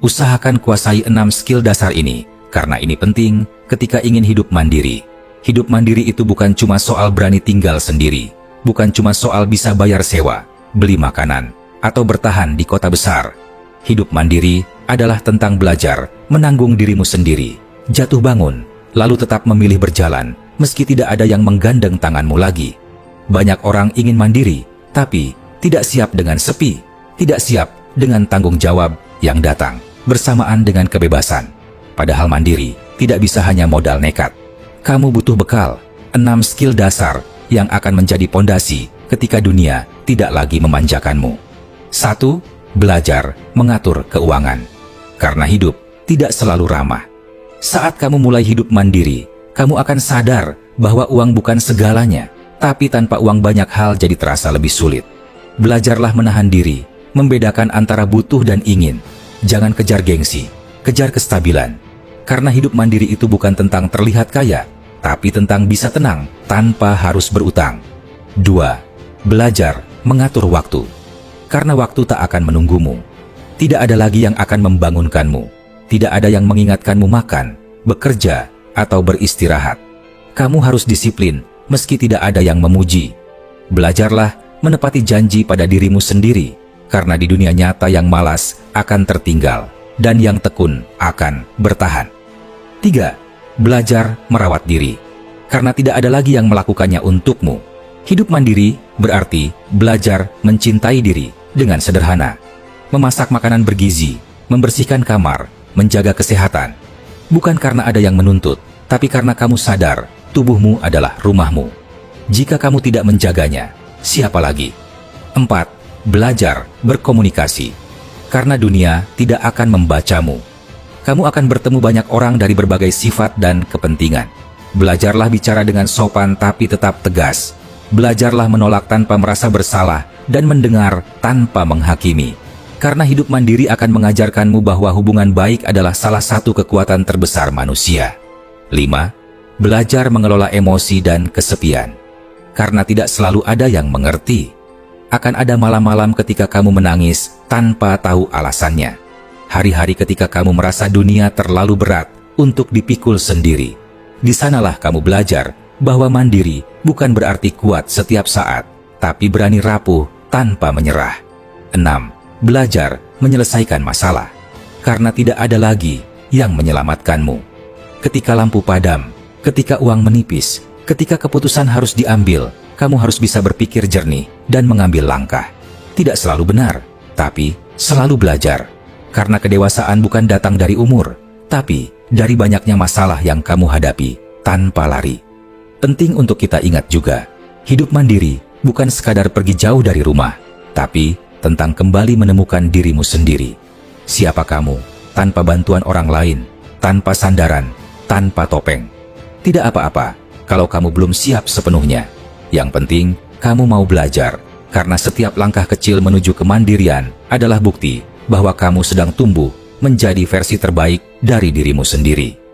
Usahakan kuasai 6 skill dasar ini, karena ini penting ketika ingin hidup mandiri. Hidup mandiri itu bukan cuma soal berani tinggal sendiri, bukan cuma soal bisa bayar sewa, beli makanan, atau bertahan di kota besar. Hidup mandiri adalah tentang belajar, menanggung dirimu sendiri, jatuh bangun, lalu tetap memilih berjalan, meski tidak ada yang menggandeng tanganmu lagi. Banyak orang ingin mandiri, tapi tidak siap dengan sepi, tidak siap dengan tanggung jawab yang datang bersamaan dengan kebebasan. Padahal mandiri tidak bisa hanya modal nekat. Kamu butuh bekal, 6 skill dasar yang akan menjadi pondasi ketika dunia tidak lagi memanjakanmu. 1. Belajar mengatur keuangan. Karena hidup tidak selalu ramah. Saat kamu mulai hidup mandiri, kamu akan sadar bahwa uang bukan segalanya, tapi tanpa uang banyak hal jadi terasa lebih sulit. Belajarlah menahan diri, membedakan antara butuh dan ingin. Jangan kejar gengsi, kejar kestabilan. Karena hidup mandiri itu bukan tentang terlihat kaya, tapi tentang bisa tenang tanpa harus berutang. 2. Belajar mengatur waktu. Karena waktu tak akan menunggumu. Tidak ada lagi yang akan membangunkanmu. Tidak ada yang mengingatkanmu makan, bekerja, atau beristirahat. Kamu harus disiplin, meski tidak ada yang memuji. Belajarlah menepati janji pada dirimu sendiri, karena di dunia nyata yang malas akan tertinggal, dan yang tekun akan bertahan. 3. Belajar merawat diri. Karena tidak ada lagi yang melakukannya untukmu. Hidup mandiri berarti belajar mencintai diri dengan sederhana. Memasak makanan bergizi, membersihkan kamar, menjaga kesehatan. Bukan karena ada yang menuntut, tapi karena kamu sadar tubuhmu adalah rumahmu. Jika kamu tidak menjaganya, siapa lagi? 4. Belajar berkomunikasi. Karena dunia tidak akan membacamu. Kamu akan bertemu banyak orang dari berbagai sifat dan kepentingan. Belajarlah bicara dengan sopan tapi tetap tegas. Belajarlah menolak tanpa merasa bersalah dan mendengar tanpa menghakimi. Karena hidup mandiri akan mengajarkanmu bahwa hubungan baik adalah salah satu kekuatan terbesar manusia. 5. Belajar mengelola emosi dan kesepian. Karena tidak selalu ada yang mengerti. Akan ada malam-malam ketika kamu menangis tanpa tahu alasannya. Hari-hari ketika kamu merasa dunia terlalu berat untuk dipikul sendiri. Di sanalah kamu belajar bahwa mandiri bukan berarti kuat setiap saat, tapi berani rapuh tanpa menyerah. 6. Belajar menyelesaikan masalah. Karena tidak ada lagi yang menyelamatkanmu. Ketika lampu padam, ketika uang menipis, ketika keputusan harus diambil, kamu harus bisa berpikir jernih dan mengambil langkah. Tidak selalu benar, tapi selalu belajar. Karena kedewasaan bukan datang dari umur, tapi dari banyaknya masalah yang kamu hadapi tanpa lari. Penting untuk kita ingat juga, hidup mandiri bukan sekadar pergi jauh dari rumah, tapi tentang kembali menemukan dirimu sendiri. Siapa kamu tanpa bantuan orang lain, tanpa sandaran, tanpa topeng? Tidak apa-apa kalau kamu belum siap sepenuhnya. Yang penting, kamu mau belajar, karena setiap langkah kecil menuju kemandirian adalah bukti bahwa kamu sedang tumbuh menjadi versi terbaik dari dirimu sendiri.